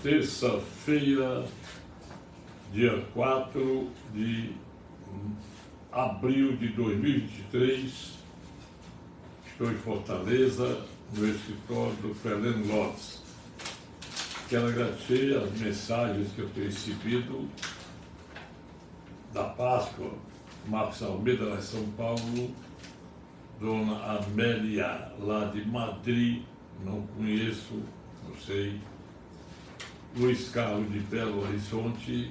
terça-feira, dia 4 de abril de 2023, estou em Fortaleza, no escritório do Fernando Lopes. Quero agradecer as mensagens que eu tenho recebido da Páscoa, Marcos Almeida, lá em São Paulo, Dona Amélia, lá de Madrid, não conheço, não sei, Luiz Carlos de Belo Horizonte,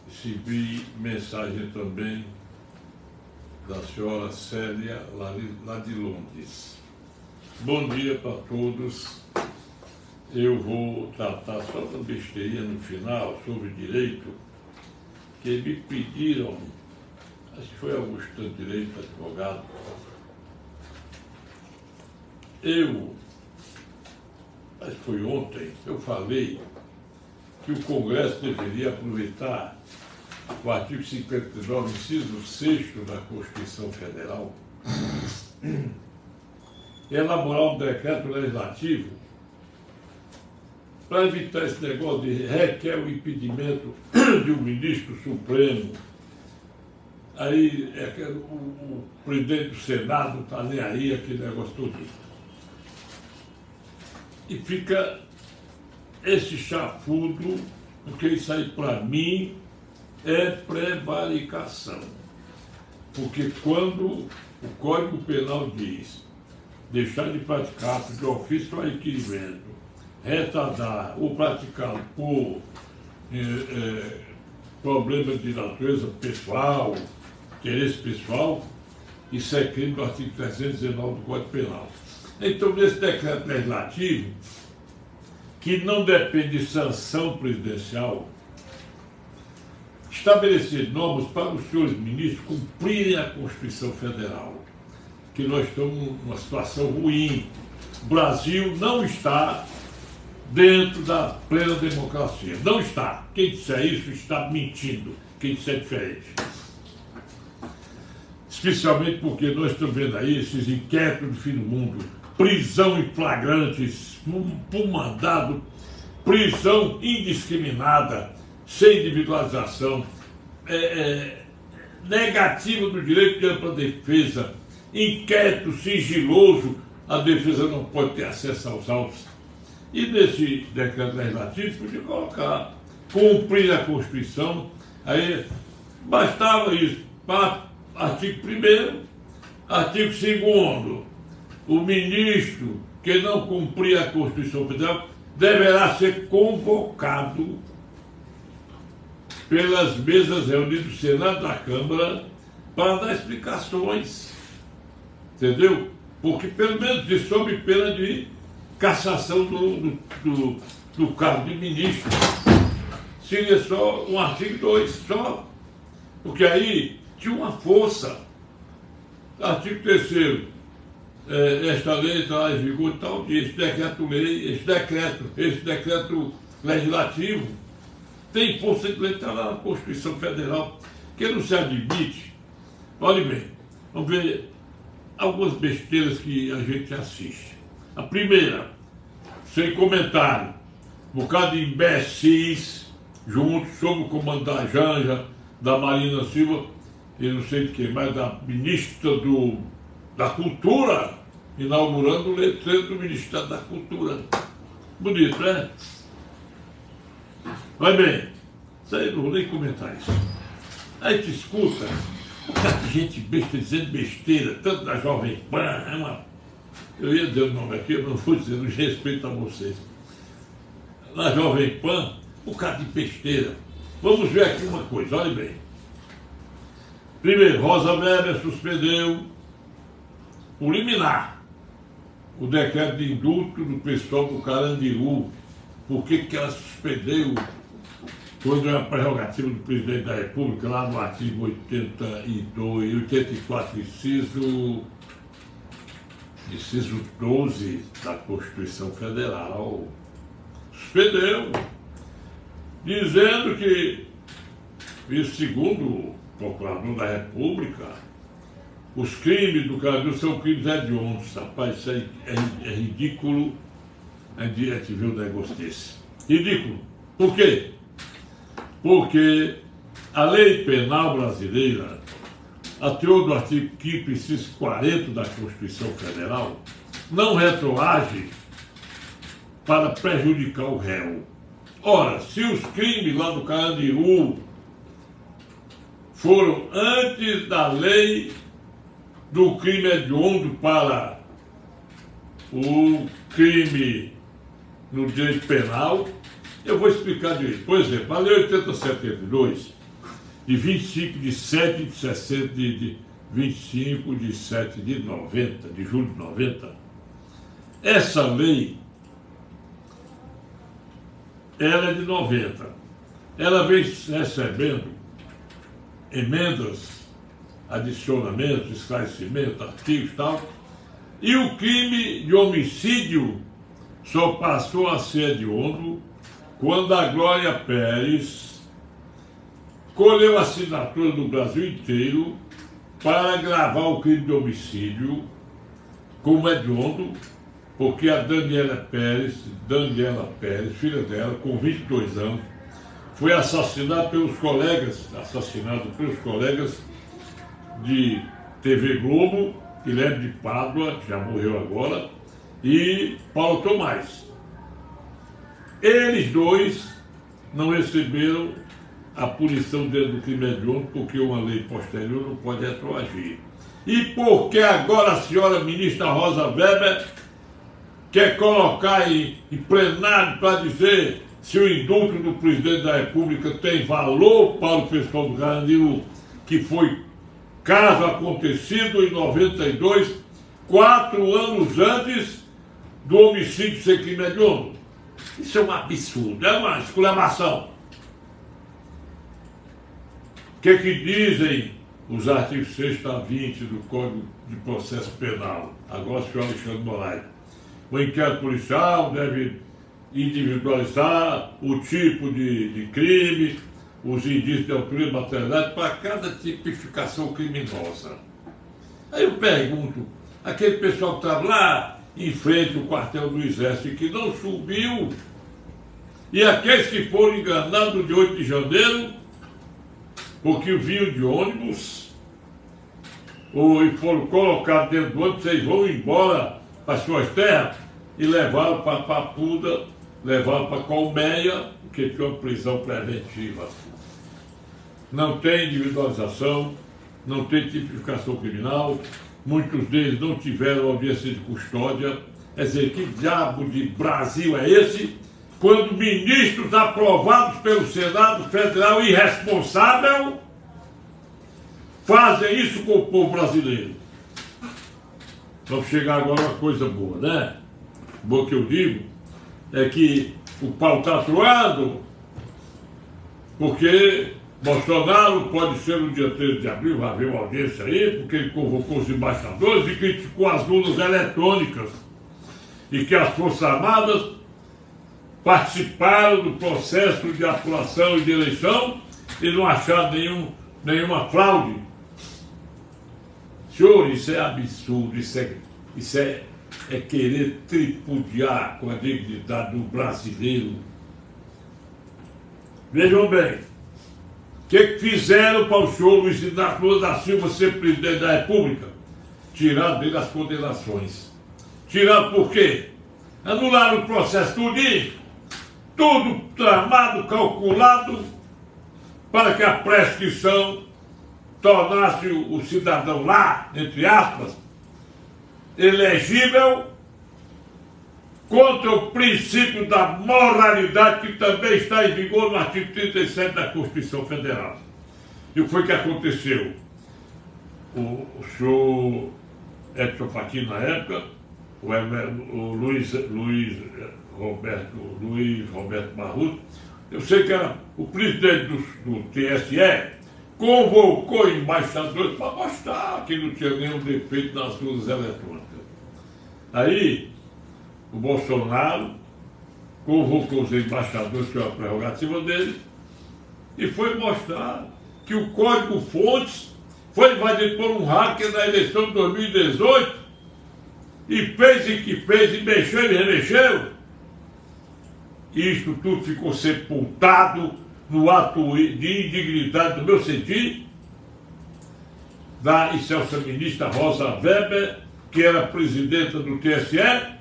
recebi mensagem também da senhora Célia, lá de Londres. Bom dia para todos. Eu vou tratar só da besteirinha no final sobre direito, que me pediram, acho que foi Augusto Direito, advogado. Acho que foi ontem, eu falei que o Congresso deveria aproveitar o artigo 59, inciso 6º da Constituição Federal, e elaborar um decreto legislativo para evitar esse negócio de requer o impedimento de um ministro supremo. Aí o presidente do Senado não está nem aí, aquele negócio todo. E fica esse chafudo, porque isso aí para mim é prevaricação. Porque quando o Código Penal diz deixar de praticar ato de ofício ou requerimento, retardar ou praticá-lo por problemas de natureza pessoal, interesse pessoal, isso é crime do artigo 319 do Código Penal. Então, nesse decreto legislativo, que não depende de sanção presidencial, estabelecer normas para os senhores ministros cumprirem a Constituição Federal, que nós estamos numa situação ruim. O Brasil não está dentro da plena democracia. Não está. Quem disser isso está mentindo. Quem disser diferente. Especialmente porque nós estamos vendo aí esses inquéritos do fim do mundo, prisão em flagrantes, por mandado, prisão indiscriminada, sem individualização, negativa do direito de ampla defesa, inquérito sigiloso, a defesa não pode ter acesso aos autos. E nesse decreto legislativo podia colocar, cumprir a Constituição, aí bastava isso, artigo 1º, artigo 2º, o ministro que não cumprir a Constituição Federal deverá ser convocado pelas mesas reunidas do Senado e da Câmara para dar explicações, entendeu? Porque pelo menos de sob pena de cassação do cargo de ministro. Seria só um artigo 2, só, porque aí tinha uma força. Artigo 3º, esta lei está em vigor tal dia, esse decreto legislativo tem força de lei, está lá na Constituição Federal, que não se admite. Olha bem, vamos ver algumas besteiras que a gente assiste. A primeira, sem comentário, um bocado de imbecis juntos, sob o comando da Janja, da Marina Silva, e não sei de quem mais, da ministra da Cultura, inaugurando o letreiro do Ministério da Cultura. Bonito, né? Mas bem, isso aí não vou nem comentar isso. Aí te escuta, um cara de gente besta dizendo besteira, tanto da Jovem Pan, eu ia dizer o nome aqui, eu não vou dizer, no respeito a vocês. Na Jovem Pan, um cara de besteira. Vamos ver aqui uma coisa, olha bem. Primeiro, Rosa Weber suspendeu por liminar o decreto de indulto do pessoal do Carandiru. Por que ela suspendeu quando é a prerrogativa do presidente da República, lá no artigo 84, inciso 12 da Constituição Federal. Suspendeu, dizendo que, isso segundo o Procurador da República, os crimes do Carandiru são crimes hediondos. Rapaz, isso aí é ridículo. A gente viu um negócio desse. Ridículo. Por quê? Porque a lei penal brasileira, a teor do artigo 5º, inciso 40 da Constituição Federal, não retroage para prejudicar o réu. Ora, se os crimes lá do Carandiru foram antes da lei do crime hediondo para o crime no direito penal, eu vou explicar direito. Por exemplo, a lei 8072, de 25 de 7 de 60, de 25 de 7 de 90, de julho de 90, essa lei, ela é de 90. Ela vem recebendo emendas, adicionamentos, esclarecimentos, artigos e tal, e o crime de homicídio só passou a ser hediondo quando a Glória Pérez colheu a assinatura do Brasil inteiro para gravar o crime de homicídio como hediondo, porque a Daniela Pérez, filha dela, com 22 anos, foi assassinada pelos colegas de TV Globo, Guilherme de Pádua, que já morreu agora, e Paulo Tomás. Eles dois não receberam a punição dentro do crime hediondo, porque uma lei posterior não pode retroagir. E porque agora a senhora ministra Rosa Weber quer colocar em plenário para dizer se o indulto do presidente da República tem valor para o pessoal do Carandiru, que foi caso acontecido em 92, 4 anos antes do homicídio ser crime hediondo. Isso é um absurdo, é uma esculhambação. O que dizem os artigos 6 a 20 do Código de Processo Penal? Agora, senhor Alexandre Moraes. O inquérito policial deve individualizar o tipo de crime, os indícios de autoria e materialidade para cada tipificação criminosa. Aí eu pergunto, aquele pessoal que estava lá em frente ao quartel do Exército e que não subiu, e aqueles que foram enganados no dia 8 de janeiro, porque vinham de ônibus, ou foram colocados dentro do ônibus, vocês vão embora para suas terras, e levaram para Papuda, levaram para Colmeia, que tinha uma prisão preventiva. Não tem individualização, não tem tipificação criminal, muitos deles não tiveram audiência de custódia. Quer dizer, que diabo de Brasil é esse, quando ministros aprovados pelo Senado Federal irresponsável fazem isso com o povo brasileiro? Vamos chegar agora a uma coisa boa, né? Boa que eu digo é que o pau está atuando, porque Bolsonaro pode ser no dia 13 de abril, vai haver uma audiência aí, porque ele convocou os embaixadores e criticou as urnas eletrônicas, e que as Forças Armadas participaram do processo de apuração e de eleição e não acharam nenhuma fraude. Senhor, isso é absurdo, isso é querer tripudiar com a dignidade do brasileiro. Vejam bem, o que fizeram para o senhor Luiz Inácio Lula da Silva ser presidente da República? Tiraram dele as condenações. Tiraram por quê? Anularam o processo tudinho, tudo tramado, calculado, para que a prescrição tornasse o cidadão lá, entre aspas, elegível contra o princípio da moralidade que também está em vigor no artigo 37 da Constituição Federal. E o que foi que aconteceu? O senhor Edson Fachin, na época, o Luiz Roberto Barroso, eu sei que era o presidente do TSE, convocou embaixadores para mostrar que não tinha nenhum defeito nas urnas eletrônicas. Aí, o Bolsonaro convocou os embaixadores, que era a prerrogativa dele, e foi mostrar que o código-fontes foi invadido por um hacker na eleição de 2018 e fez e mexeu e remexeu. isto tudo ficou sepultado no ato de indignidade, do meu sentir, da excelsa ministra Rosa Weber, que era presidenta do TSE,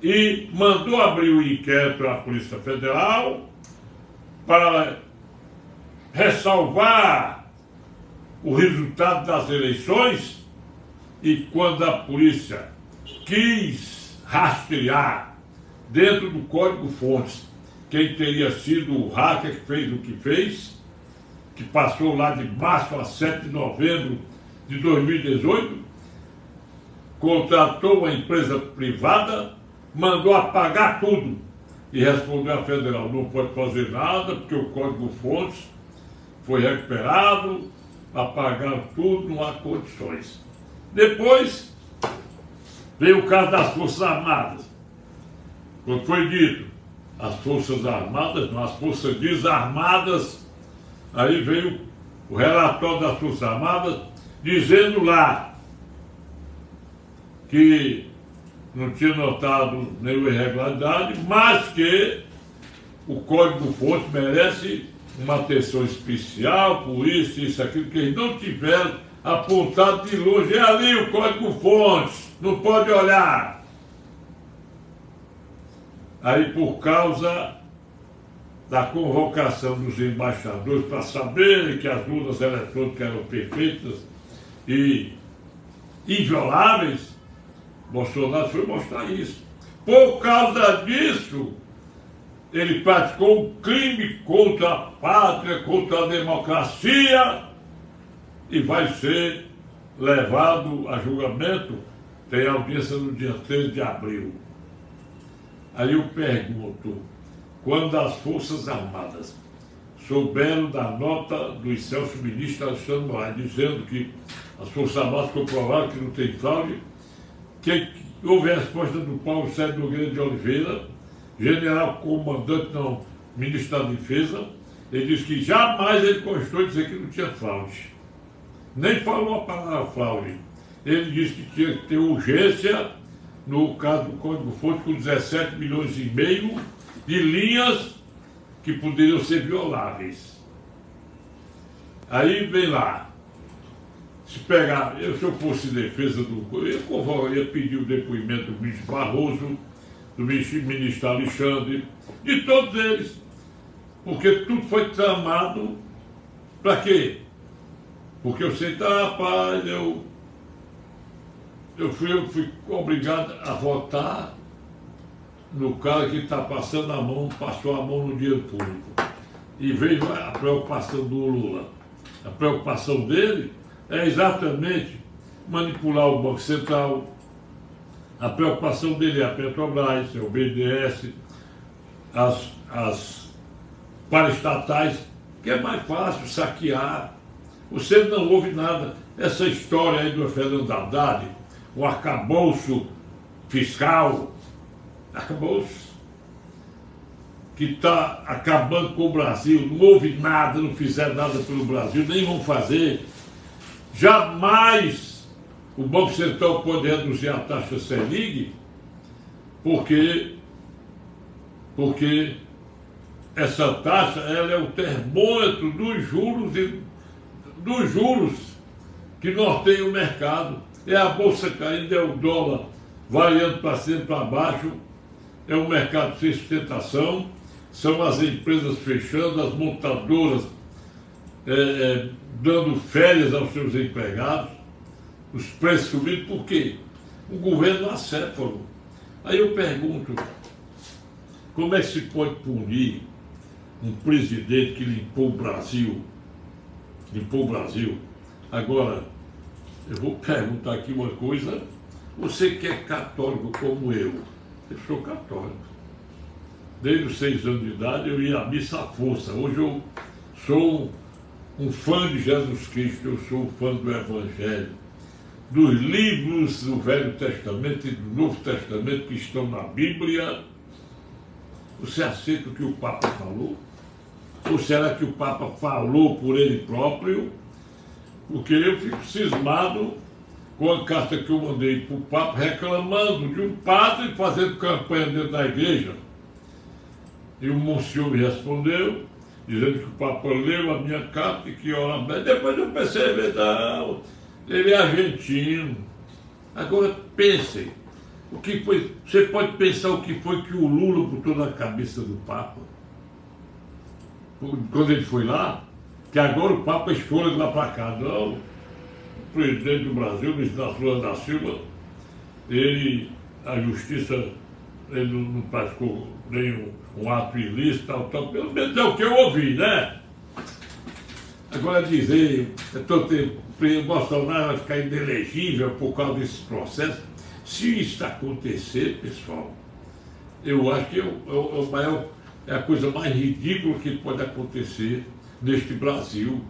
e mandou abrir o inquérito à Polícia Federal para ressalvar o resultado das eleições. E quando a polícia quis rastrear dentro do código-fontes quem teria sido o hacker que fez o que fez, que passou lá de março a 7 de novembro de 2018, contratou uma empresa privada, mandou apagar tudo e respondeu à federal: não pode fazer nada porque o código-fontes foi recuperado, apagaram tudo, não há condições. Depois veio o caso das Forças Armadas. Quando foi dito as Forças Armadas, não, as Forças Desarmadas, aí veio o relatório das Forças Armadas dizendo lá que não tinha notado nenhuma irregularidade, mas que o código-fonte merece uma atenção especial por isso, aquilo, que eles não tiveram apontado de longe. É ali o código-fonte, não pode olhar. Aí, por causa da convocação dos embaixadores para saberem que as urnas eletrônicas eram perfeitas e invioláveis, Bolsonaro foi mostrar isso. Por causa disso, ele praticou um crime contra a pátria, contra a democracia, e vai ser levado a julgamento. Tem audiência no dia 13 de abril. Aí eu pergunto, quando as Forças Armadas souberam da nota do excelso ministro Alexandre Moraes, dizendo que as Forças Armadas comprovaram que não tem fraude, que houve a resposta do Paulo Sérgio Nogueira de Oliveira, general comandante, não, ministro da Defesa, ele disse que jamais ele constou dizer que não tinha fraude. Nem falou a palavra fraude. Ele disse que tinha que ter urgência, no caso do código-fonte, com 17 milhões e meio de linhas que poderiam ser violáveis. Aí vem lá, se pegar, se eu fosse defesa do... Eu ia pedir o depoimento do ministro Barroso, do ministro Alexandre, de todos eles, porque tudo foi tramado para quê? Porque eu sei, rapaz, eu fui obrigado a votar no cara que está passando a mão, passou a mão no dinheiro público. E veio a preocupação do Lula. A preocupação dele é exatamente manipular o Banco Central. A preocupação dele é a Petrobras, é o BNDES, as paraestatais, que é mais fácil saquear. Você não ouve nada. Essa história aí do Fernando Haddad, o arcabouço fiscal, arcabouço, que está acabando com o Brasil, não houve nada, não fizeram nada pelo Brasil, nem vão fazer. Jamais o Banco Central pode reduzir a taxa Selic, porque essa taxa ela é o termômetro dos juros que norteiam o mercado. É a bolsa caindo, é o dólar variando para cima e para baixo, é um mercado sem sustentação, são as empresas fechando, as montadoras dando férias aos seus empregados, os preços subindo. Por quê? O governo acéfalo. Aí eu pergunto, como é que se pode punir um presidente que limpou o Brasil? Agora, eu vou perguntar aqui uma coisa. Você que é católico como eu sou católico. Desde os 6 anos de idade eu ia à missa à força. Hoje eu sou um fã de Jesus Cristo, eu sou um fã do Evangelho, dos livros do Velho Testamento e do Novo Testamento que estão na Bíblia. Você aceita o que o Papa falou? Ou será que o Papa falou por ele próprio? Porque eu fico cismado com a carta que eu mandei para o Papa reclamando de um padre fazendo campanha dentro da igreja. E o Monsenhor me respondeu, dizendo que o Papa leu a minha carta e que ia orar bem. Depois eu percebi, não, ele é argentino. Agora pensem, o que foi, você pode pensar o que foi que o Lula botou na cabeça do Papa? Quando ele foi lá, que agora o Papa escolhe de lá para cá. Não, o presidente do Brasil, Luiz Inácio Lula da Silva, a justiça, ele não praticou nenhum ato ilícito, tal, pelo menos é o que eu ouvi, né? Agora dizer, o Bolsonaro vai ficar inelegível por causa desse processo. Se isso acontecer, pessoal, eu acho que é a coisa mais ridícula que pode acontecer neste Brasil.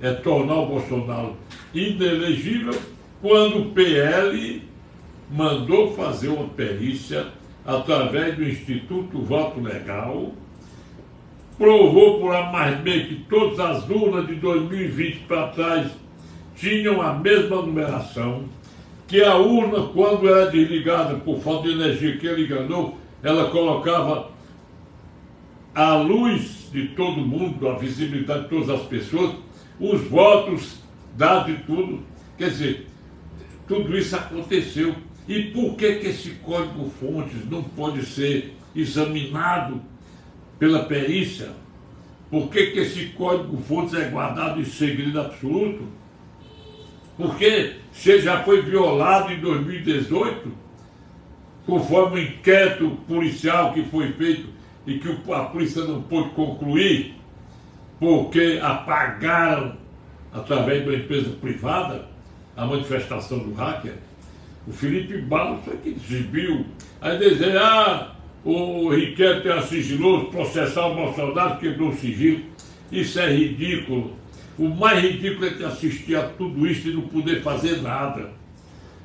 É tornar o Bolsonaro inelegível quando o PL mandou fazer uma perícia através do Instituto Voto Legal, provou por A mais B que todas as urnas de 2020 para trás tinham a mesma numeração, que a urna, quando era desligada por falta de energia que ele enganou, ela colocava a luz de todo mundo, a visibilidade de todas as pessoas, os votos, dados e tudo. Quer dizer, tudo isso aconteceu. E por que esse código-fontes não pode ser examinado pela perícia? Por que esse código-fontes é guardado em segredo absoluto? Porque se já foi violado em 2018, conforme o inquérito policial que foi feito e que a polícia não pôde concluir, porque apagaram, através de uma empresa privada, a manifestação do hacker. O Felipe Barros foi que exibiu. Aí dizer, o inquérito é sigiloso, processar o Bolsonaro, quebrou o sigilo. Isso é ridículo. O mais ridículo é que assistir a tudo isso e não poder fazer nada.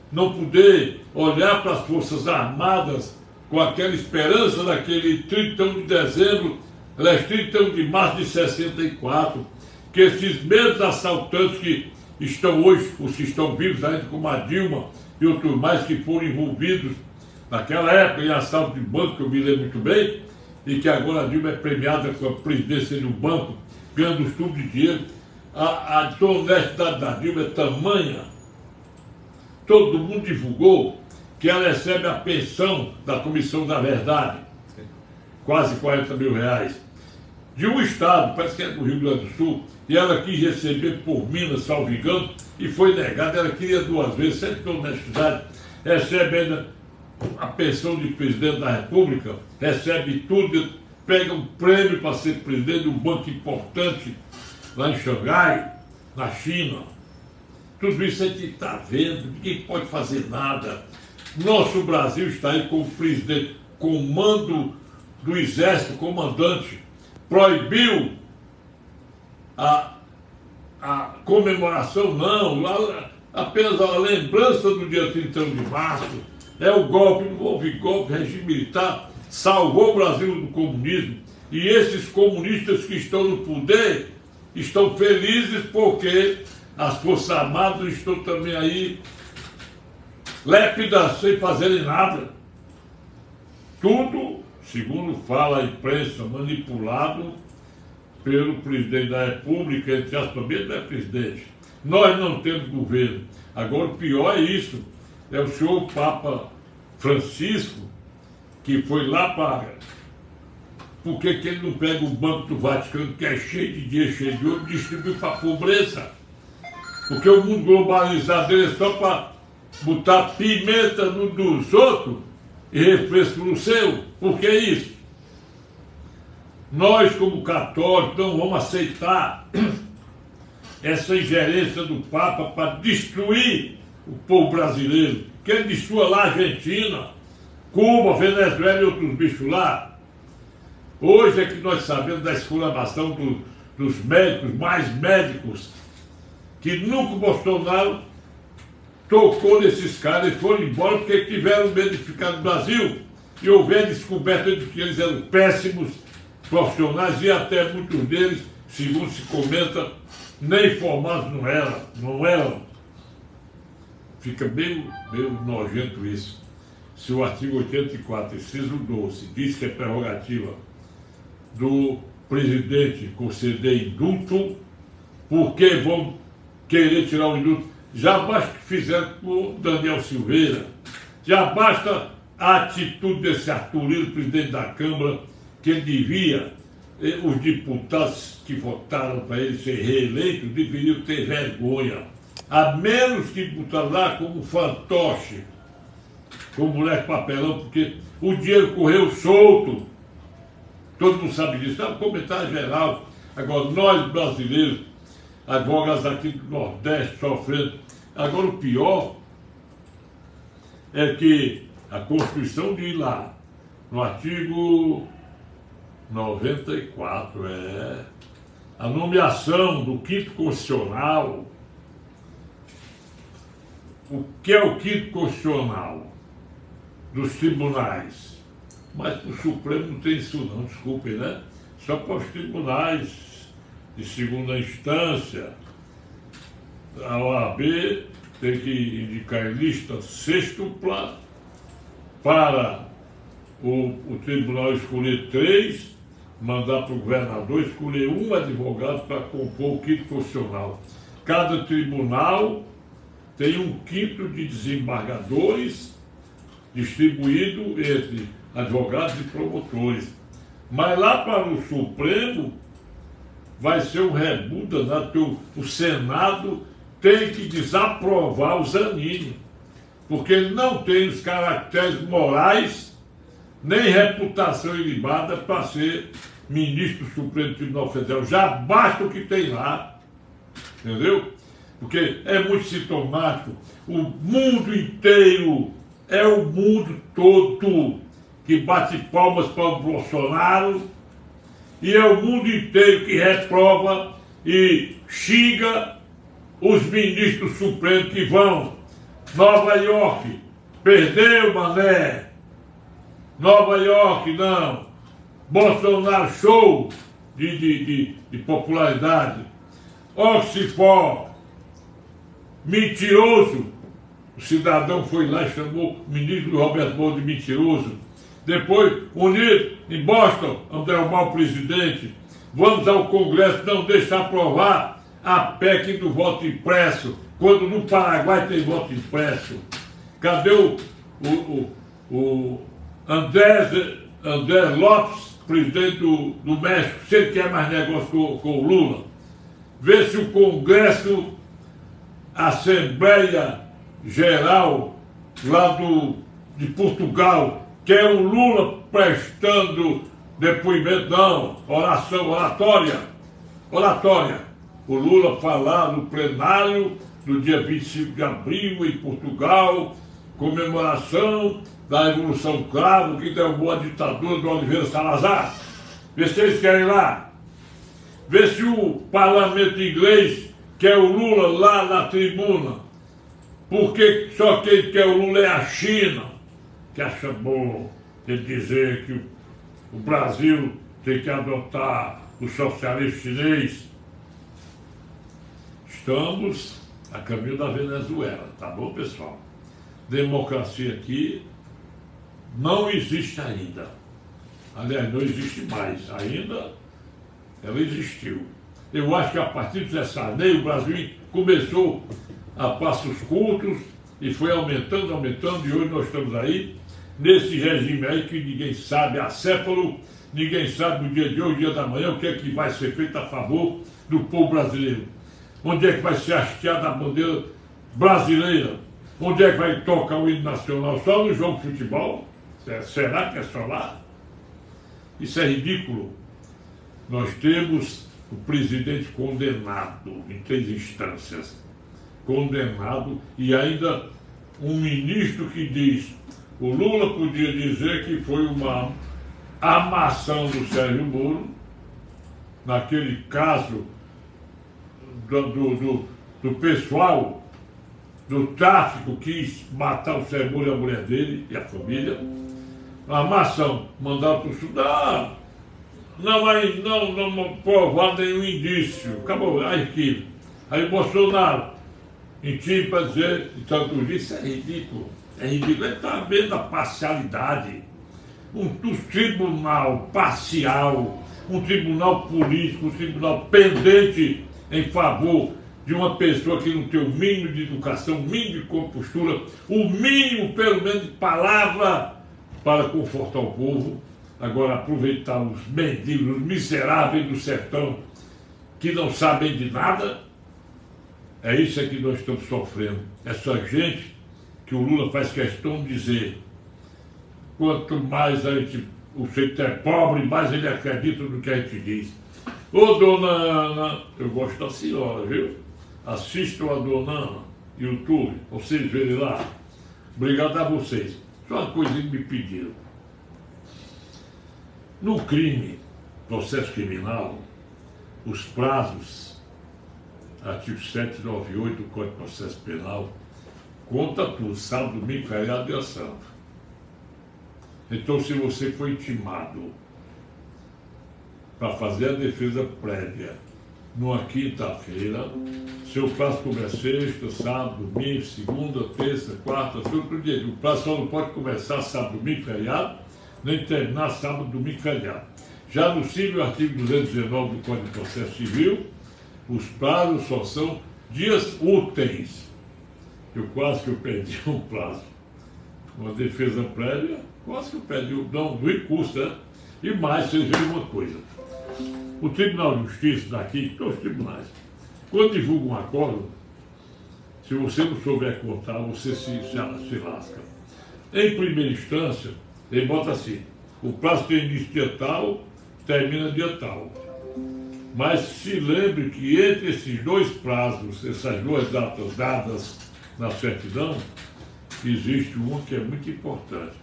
Não poder olhar para as Forças Armadas com aquela esperança daquele 31 de dezembro, aliás, 31 de março de 64, que esses mesmos assaltantes que estão hoje, os que estão vivos ainda, como a Dilma e outros mais que foram envolvidos naquela época em assalto de banco, que eu me lembro muito bem, e que agora a Dilma é premiada com a presidência de um banco, ganhando os tubos de dinheiro. A desonestidade da Dilma é tamanha, todo mundo divulgou que ela recebe a pensão da Comissão da Verdade, quase 40 mil reais, de um estado, parece que é do Rio Grande do Sul, e ela quis receber por Minas, salvo engano, e foi negada. Ela queria 2 vezes, sempre com honestidade, recebe ainda a pensão de presidente da República, recebe tudo, pega um prêmio para ser presidente de um banco importante lá em Xangai, na China. Tudo isso a gente está vendo, ninguém pode fazer nada. Nosso Brasil está aí com o presidente, comando do Exército, comandante, proibiu a comemoração, não, apenas a lembrança do dia 31 de março. É o golpe, não houve golpe, regime militar salvou o Brasil do comunismo. E esses comunistas que estão no poder estão felizes porque as Forças Armadas estão também aí lépidas, sem fazerem nada. Tudo, segundo fala a imprensa, manipulado pelo presidente da República, entre aspas, também não é presidente. Nós não temos governo. Agora o pior é isso, é o senhor Papa Francisco, que foi lá para... Por que ele não pega o Banco do Vaticano, que é cheio de dinheiro, cheio de ouro, e distribui para a pobreza? Porque o mundo globalizado dele é só para botar pimenta no dos outros e refresco no seu. Por que isso? Nós, como católicos, não vamos aceitar essa ingerência do Papa para destruir o povo brasileiro. Que ele destrua lá a Argentina, Cuba, Venezuela e outros bichos lá. Hoje é que nós sabemos da exclamação dos médicos, mais médicos, que nunca o Bolsonaro tocou nesses caras. Eles foram embora porque tiveram medo de ficar no Brasil e houve a descoberta de que eles eram péssimos profissionais e até muitos deles, segundo se comenta, nem formados não eram. Fica meio nojento isso. Se o artigo 84, inciso 12, diz que é prerrogativa do presidente conceder indulto, porque vão querer tirar o indulto. Já basta o que fizeram com o Daniel Silveira, já basta a atitude desse Arthur Lira, presidente da Câmara, que ele devia, os deputados que votaram para ele ser reeleito, deveriam ter vergonha. A menos que botar lá como fantoche, como moleque papelão, porque o dinheiro correu solto. Todo mundo sabe disso. É um comentário geral. Agora, nós brasileiros, advogados aqui do Nordeste sofrendo. Agora, o pior é que a Constituição diz lá, no artigo 94, a nomeação do quinto constitucional. O que é o quinto constitucional dos tribunais? Mas para o Supremo não tem isso não, desculpem, né? Só para os tribunais de segunda instância. A OAB tem que indicar em lista sextupla para o tribunal escolher 3, mandar para o governador escolher um advogado para compor o quinto constitucional. Cada tribunal tem um quinto de desembargadores distribuído entre advogados e promotores. Mas lá para o Supremo vai ser um rebu danado, porque o Senado tem que desaprovar o Zanin, porque ele não tem os caracteres morais nem reputação ilibada para ser ministro do Supremo Tribunal Federal. Já basta o que tem lá, entendeu? Porque é muito sintomático. O mundo inteiro, é o mundo todo que bate palmas para o Bolsonaro, e é o mundo inteiro que reprova e xinga os ministros supremos que vão. Nova York, perdeu, mané. Nova York, não. Bolsonaro, show de popularidade. Oxford, mentiroso. O cidadão foi lá e chamou o ministro Roberto Moura de mentiroso. Depois, unido em Boston, vamos derrubar o presidente. Vamos ao Congresso, não deixar aprovar a PEC do voto impresso, quando no Paraguai tem voto impresso. Cadê o André Lopes, presidente do México, se ele quer mais negócio com o Lula? Vê se o Congresso, Assembleia Geral lá de Portugal, quer o Lula prestando depoimento, não, oratória. O Lula falar no plenário do dia 25 de abril em Portugal, comemoração da Revolução Cravo, que derrubou a ditadura do Oliveira Salazar. Vê se eles querem lá. Vê se o parlamento inglês quer o Lula lá na tribuna. Porque só quem quer o Lula é a China, que acha bom ele dizer que o Brasil tem que adotar o socialismo chinês. Estamos a caminho da Venezuela, tá bom, pessoal? Democracia aqui não existe ainda. Aliás, não existe mais. Ainda ela existiu. Eu acho que a partir de Zé Sarney, o Brasil começou a passos curtos e foi aumentando, e hoje nós estamos aí, nesse regime aí que ninguém sabe, acéfalo, ninguém sabe no dia de hoje, dia da manhã, o que é que vai ser feito a favor do povo brasileiro. Onde é que vai ser hasteada a bandeira brasileira? Onde é que vai tocar o hino nacional? Só no jogo de futebol? Será que é só lá? Isso é ridículo. Nós temos o presidente condenado em 3 instâncias. Condenado, e ainda um ministro que diz: o Lula podia dizer que foi uma armação do Sérgio Moro, naquele caso do pessoal do tráfico que quis matar o Sérgio Moro e a mulher dele e a família. A armação, mandaram para o Sudão. Não provar nenhum indício. Acabou, arquivo. Aí Bolsonaro intima para dizer, então isso é ridículo. É ridículo. Ele está vendo a parcialidade. Um tribunal parcial, um tribunal político, um tribunal pendente em favor de uma pessoa que não tem o mínimo de educação, o mínimo de compostura, o mínimo, pelo menos, de palavra para confortar o povo. Agora, aproveitar os mendigos, os miseráveis do sertão, que não sabem de nada, é isso que nós estamos sofrendo. Essa gente que o Lula faz questão de dizer, quanto mais o sujeito é pobre, mais ele acredita no que a gente diz. Ô, dona Ana, eu gosto da senhora, viu? Assistam a dona Ana, YouTube, vocês verem lá. Obrigado a vocês. Só uma coisa que me pediram. No crime, processo criminal, os prazos, artigo 798 do Código de Processo Penal, conta tudo, sábado, domingo, feriado e a santo. Então, se você foi intimado para fazer a defesa prévia numa quinta-feira, seu prazo começa sexta, sábado, domingo, segunda, terça, quarta, todo dia. O prazo só não pode começar sábado, domingo, feriado, nem terminar sábado, domingo, feriado. Já no civil, artigo 219 do Código de Processo Civil, os prazos só são dias úteis. Eu quase que eu perdi um prazo. Uma defesa prévia, quase que eu perdi do recurso, né? E mais, vocês veem uma coisa. O Tribunal de Justiça daqui, todos os tribunais, quando divulga um acordo, se você não souber contar, você se lasca. Em primeira instância, ele bota assim, o prazo tem início dia tal, termina dia tal. Mas se lembre que entre esses dois prazos, essas duas datas dadas na certidão, existe uma que é muito importante.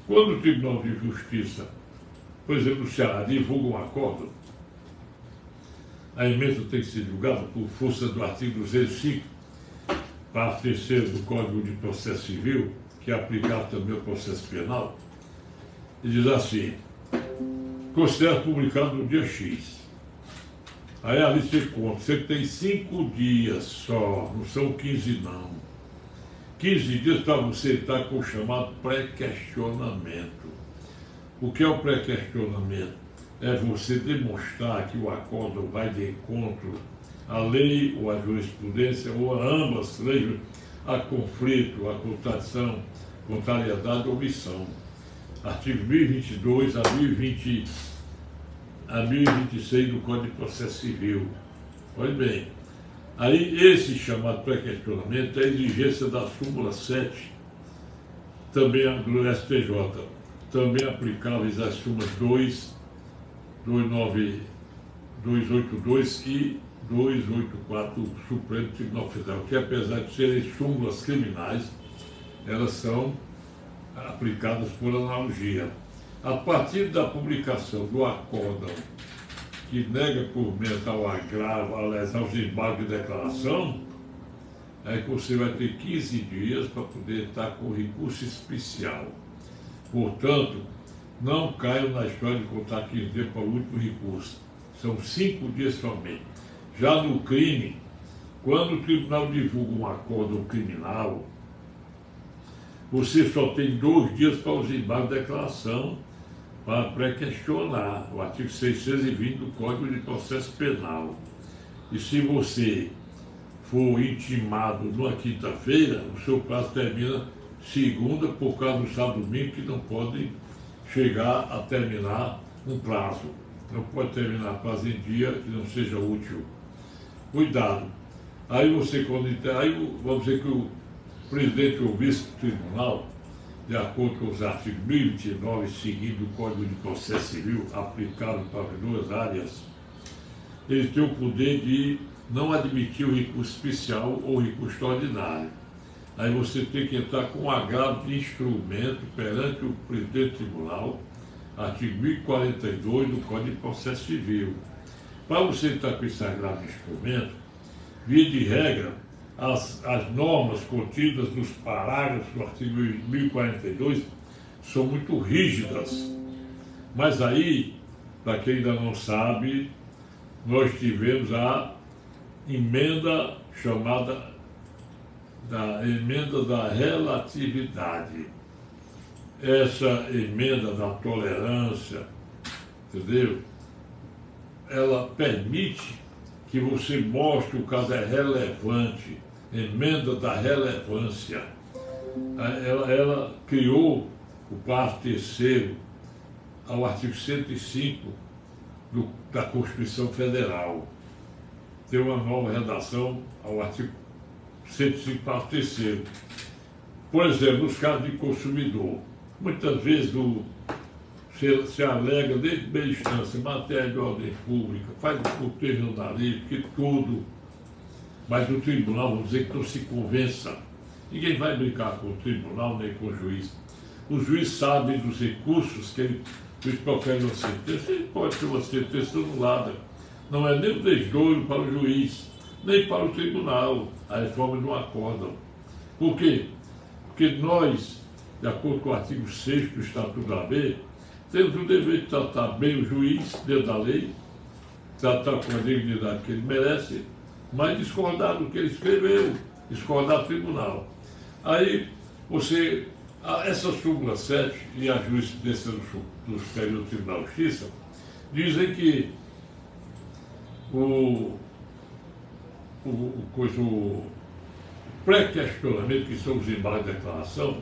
Quando o Tribunal de Justiça, por exemplo, no Ceará, divulga um acordo, a emenda tem que ser divulgada por força do artigo 205, parágrafo 3º do Código de Processo Civil, que é aplicado também ao processo penal, e diz assim, considera publicado no dia X. Aí ali você conta, você tem 5 dias só, não são 15 não. 15 dias para você estar com o chamado pré-questionamento. O que é o pré-questionamento? É você demonstrar que o acordo vai de encontro à lei ou à jurisprudência, ou a ambas leis, a conflito, a contradição, contrariedade ou omissão. Artigo 1022 a 1026 do Código de Processo Civil. Olha bem, aí esse chamado pré-questionamento é a exigência da súmula 7, também do STJ, também aplicáveis às súmulas 2, 282 e 284 do Supremo Tribunal Federal, que apesar de serem súmulas criminais, elas são aplicadas por analogia. A partir da publicação do acórdão que nega por mental agravo, aliás, aos embargos de declaração, é que você vai ter 15 dias para poder estar com recurso especial. Portanto, não caiam na história de contar 15 dias para o último recurso. São 5 dias somente. Já no crime, quando o tribunal divulga um acórdão criminal, você só tem 2 dias para os embargos de declaração para pré-questionar o artigo 620 do Código de Processo Penal. E se você for intimado numa quinta-feira, o seu prazo termina segunda, por causa do sábado e domingo, que não podem chegar a terminar um prazo. Não pode terminar prazo em dia que não seja útil. Cuidado. Aí você, vamos dizer que o presidente ou vice-tribunal, de acordo com os artigos 1029 seguindo o Código de Processo Civil, aplicado para as duas áreas, eles têm o poder de não admitir o recurso especial ou recurso extraordinário. Aí você tem que entrar com um agravo de instrumento perante o presidente do tribunal, artigo 1042 do Código de Processo Civil. Para você entrar com esse agravo de instrumento, via de regra, as normas contidas nos parágrafos do artigo 1042 são muito rígidas. Mas aí, para quem ainda não sabe, nós tivemos a emenda chamada da emenda da relatividade. Essa emenda da tolerância, entendeu? ela permite que você mostre o caso é relevante, emenda da relevância. Ela criou o parágrafo terceiro ao artigo 105 da Constituição Federal. Tem uma nova redação ao artigo 105, parágrafo terceiro. Por exemplo, nos casos de consumidor, muitas vezes se alega desde bem instância, matéria de ordem pública, faz o cortejo jornalístico e tudo, mas o tribunal, vamos dizer que não se convença. Ninguém vai brincar com o tribunal nem com o juiz. O juiz sabe dos recursos que ele profere uma sentença, ele pode ter uma sentença anulada. Não é nem um desdouro para o juiz, nem para o tribunal, a reforma de um acórdão. Por quê? Porque nós, de acordo com o artigo 6º do Estatuto da AB, temos o dever de tratar bem o juiz, dentro da lei, tratar com a dignidade que ele merece, mas discordar do que ele escreveu, discordar do tribunal. Aí, essa súmula 7 e a jurisprudência do Superior Tribunal de Justiça dizem que o pré-questionamento, que são os embargos de declaração,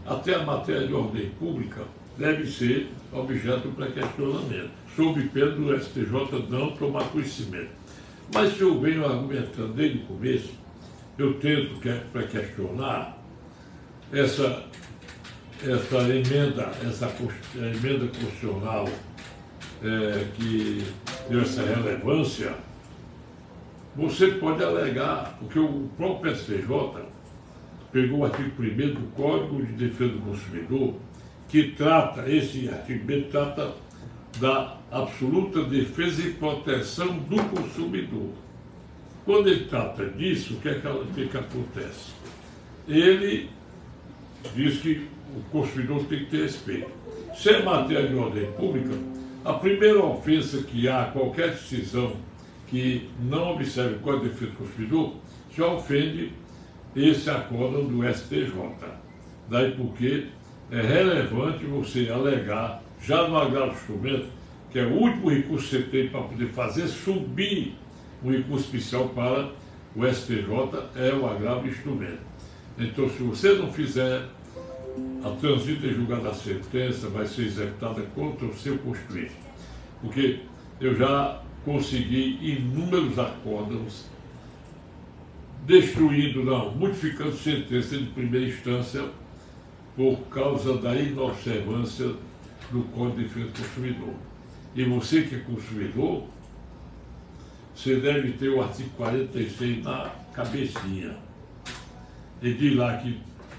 até a matéria de ordem pública deve ser objeto do pré-questionamento, sob pena do STJ não tomar conhecimento. Mas se eu venho argumentando desde o começo, eu tento pré-questionar essa emenda constitucional que deu essa relevância. Você pode alegar, porque o próprio STJ pegou o artigo 1º do Código de Defesa do Consumidor, que trata, esse artigo B trata da absoluta defesa e proteção do consumidor. Quando ele trata disso, o que acontece? Ele diz que o consumidor tem que ter respeito. Se é matéria de ordem pública, a primeira ofensa que há, qualquer decisão que não observe o Código de Defesa do Consumidor, já ofende esse acórdão do STJ. Daí porque é relevante você alegar, já no agravo do instrumento, que é o último recurso que você tem para poder fazer subir um recurso especial para o STJ, é o agravo do instrumento. Então, se você não fizer, a transita e julgada a sentença vai ser executada contra o seu constituinte. Porque eu já consegui inúmeros acórdãos destruindo, não, modificando sentença de primeira instância por causa da inobservância do Código de Defesa do Consumidor. E você que é consumidor, você deve ter o artigo 46 na cabecinha. Ele diz lá que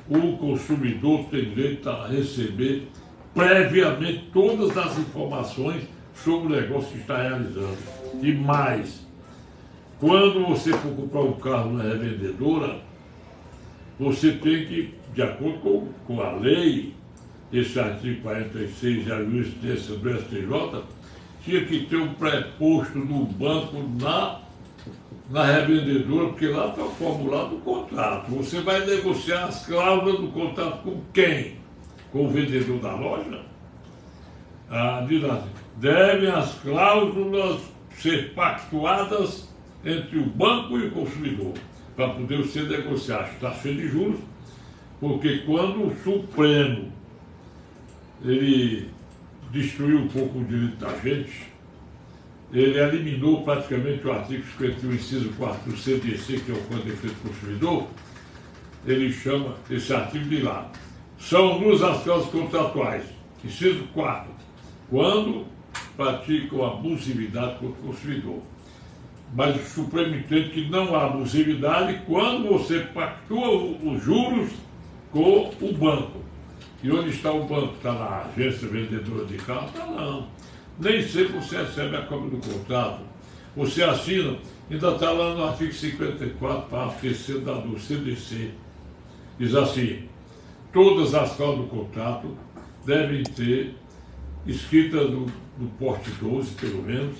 o consumidor tem direito a receber previamente todas as informações sobre o negócio que está realizando. E mais, quando você for comprar um carro na revendedora, você tem que, de acordo com a lei, esse artigo 46 e a jurisprudência do STJ, tinha que ter um pré-posto no banco na revendedora, porque lá está formulado o contrato. Você vai negociar as cláusulas do contrato com quem? Com o vendedor da loja? Diz assim, devem as cláusulas ser pactuadas entre o banco e o consumidor, para poder ser negociar as taxas de juros, porque quando o Supremo ele destruiu um pouco o direito da gente, ele eliminou praticamente o artigo 51, inciso 4 do CDC, que é o Código de Defesa do Consumidor. Ele chama esse artigo de lá. São nulas as cláusulas contratuais. Inciso 4. Quando praticam abusividade contra o consumidor. Mas o Supremo entende que não há abusividade quando você pactua os juros com o banco. E onde está o banco? Está na agência vendedora de carro? Está não. Nem sempre você recebe a cópia do contrato. Você assina, ainda está lá no artigo 54, parágrafo 3º do CDC. Diz assim, todas as cláusulas do contrato devem ter escrita no porte 12, pelo menos,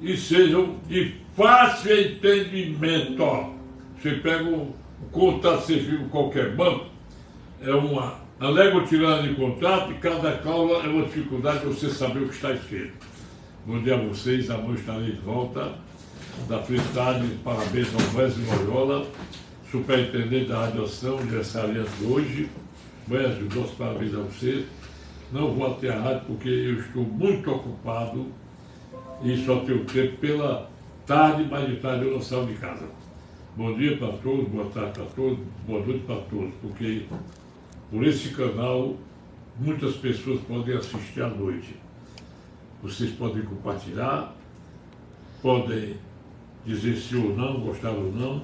e sejam de fácil entendimento. Você pega um contrato, você firma em qualquer banco, é uma alega tirada de contrato e cada cláusula é uma dificuldade de você saber o que está escrito. Bom dia a vocês, amanhã estarei de volta. Da felicidade, parabéns ao Wesley Loyola, superintendente da radiação, aniversariante hoje. Wesley, meus parabéns a você. Não vou até a rádio porque eu estou muito ocupado e só tenho tempo pela tarde, mas de tarde eu não saio de casa. Bom dia para todos, boa tarde para todos, boa noite para todos, porque por esse canal muitas pessoas podem assistir à noite. Vocês podem compartilhar, podem dizer sim ou não, gostar ou não,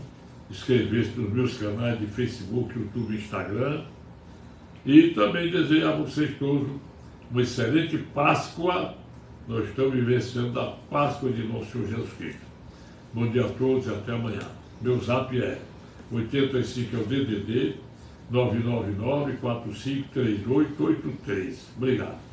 inscrever-se nos meus canais de Facebook, YouTube e Instagram. E também desejar a vocês todos uma excelente Páscoa. Nós estamos vivenciando a Páscoa de Nosso Senhor Jesus Cristo. Bom dia a todos e até amanhã. Meu zap é 85 é o DDD 999-453883. Obrigado.